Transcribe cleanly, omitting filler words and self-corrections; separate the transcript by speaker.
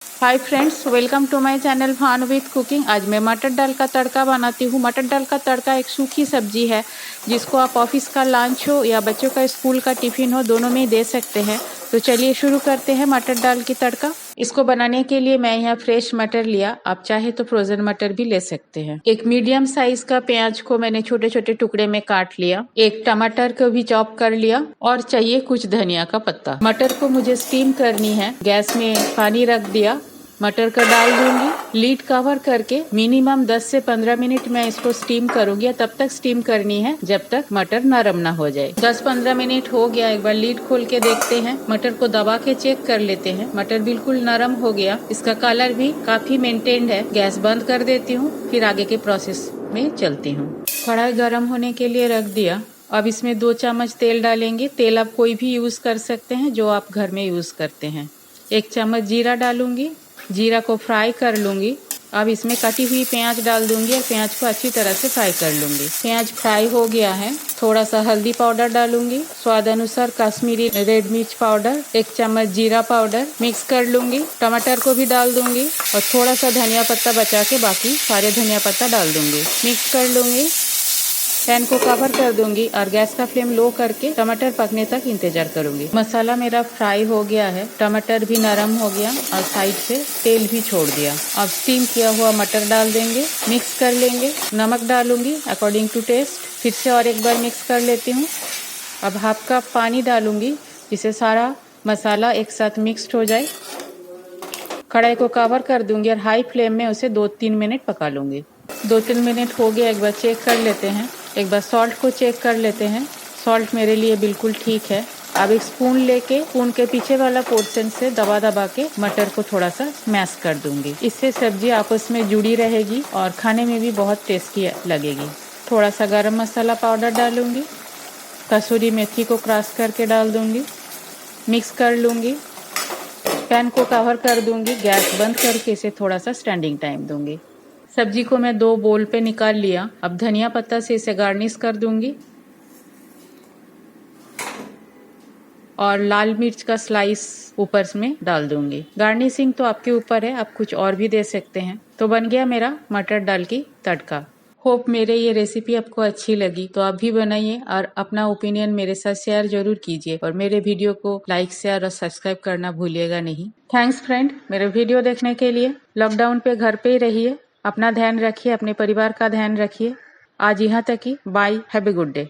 Speaker 1: Hi friends, welcome to my channel Bhanu with cooking. आज मैं मटर दाल का तड़का बनाती हूँ। मटर दाल का तड़का एक सूखी सब्जी है जिसको आप ऑफिस का लंच हो या बच्चों का स्कूल का टिफिन हो, दोनों में ही दे सकते हैं। तो चलिए शुरू करते हैं मटर दाल की तड़का। इसको बनाने के लिए मैं यहाँ फ्रेश मटर लिया, आप चाहे तो फ्रोजन मटर भी ले सकते हैं। एक मीडियम साइज का प्याज को मैंने छोटे छोटे टुकड़े में काट लिया। एक टमाटर को भी चॉप कर लिया और चाहिए कुछ धनिया का पत्ता। मटर को मुझे स्टीम करनी है। गैस में पानी रख दिया, मटर का डाल दूंगी। लीड कवर करके मिनिमम 10 से 15 मिनट मैं इसको स्टीम करूंगी। तब तक स्टीम करनी है जब तक मटर नरम ना हो जाए। 10-15 मिनट हो गया, एक बार लीड खोल के देखते हैं। मटर को दबा के चेक कर लेते हैं। मटर बिल्कुल नरम हो गया, इसका कलर भी काफी मेंटेन्ड है। गैस बंद कर देती हूँ, फिर आगे के प्रोसेस में चलती हूँ। कढ़ाई गर्म होने के लिए रख दिया। अब इसमें 2 चम्मच तेल डालेंगे। तेल आप कोई भी यूज कर सकते हैं जो आप घर में यूज करते हैं। 1 चम्मच जीरा डालूंगी। जीरा को फ्राई कर लूंगी। अब इसमें कटी हुई प्याज डाल दूंगी और प्याज को अच्छी तरह से फ्राई कर लूंगी। प्याज फ्राई हो गया है। थोड़ा सा हल्दी पाउडर डालूंगी, स्वाद अनुसार कश्मीरी रेड मिर्च पाउडर, 1 चम्मच जीरा पाउडर, मिक्स कर लूंगी। टमाटर को भी डाल दूंगी और थोड़ा सा धनिया पत्ता बचा के बाकी सारे धनिया पत्ता डाल दूंगी। मिक्स कर लूंगी। पैन को कवर कर दूंगी और गैस का फ्लेम लो करके टमाटर पकने तक इंतजार करूंगी। मसाला मेरा फ्राई हो गया है, टमाटर भी नरम हो गया और साइड से तेल भी छोड़ दिया। अब स्टीम किया हुआ मटर डाल देंगे, मिक्स कर लेंगे। नमक डालूंगी अकॉर्डिंग टू टेस्ट। फिर से और एक बार मिक्स कर लेती हूँ। अब हाफ कप पानी डालूंगी जिससे सारा मसाला एक साथ मिक्स्ड हो जाए। कढ़ाई को कवर कर दूंगी और हाई फ्लेम में उसे 2-3 मिनट पका लूंगी। 2-3 मिनट हो गया, एक बार चेक कर लेते हैं। एक बार सॉल्ट को चेक कर लेते हैं। सॉल्ट मेरे लिए बिल्कुल ठीक है। अब एक स्पून लेके स्पून के पीछे वाला पोर्शन से दबा दबा के मटर को थोड़ा सा स्मैश कर दूंगी। इससे सब्जी आपस में जुड़ी रहेगी और खाने में भी बहुत टेस्टी लगेगी। थोड़ा सा गरम मसाला पाउडर डालूंगी। कसूरी मेथी को क्रश करके डाल दूंगी। मिक्स कर लूंगी। पैन को कवर कर दूंगी। गैस बंद करके इसे थोड़ा सा स्टैंडिंग टाइम दूंगी। सब्जी को मैं 2 बोल पे निकाल लिया। अब धनिया पत्ता से इसे गार्निश कर दूंगी और लाल मिर्च का स्लाइस ऊपर में डाल दूंगी। गार्निशिंग तो आपके ऊपर है, आप कुछ और भी दे सकते हैं। तो बन गया मेरा मटर दाल की तड़का। होप मेरे ये रेसिपी आपको अच्छी लगी तो आप भी बनाइए और अपना ओपिनियन मेरे साथ शेयर जरूर कीजिए और मेरे वीडियो को लाइक, शेयर और सब्सक्राइब करना भूलिएगा नहीं। थैंक्स फ्रेंड, मेरे वीडियो देखने के लिए। लॉकडाउन पे घर पे ही रहिए, अपना ध्यान रखिए, अपने परिवार का ध्यान रखिए। आज यहाँ तक ही, bye, have a good day.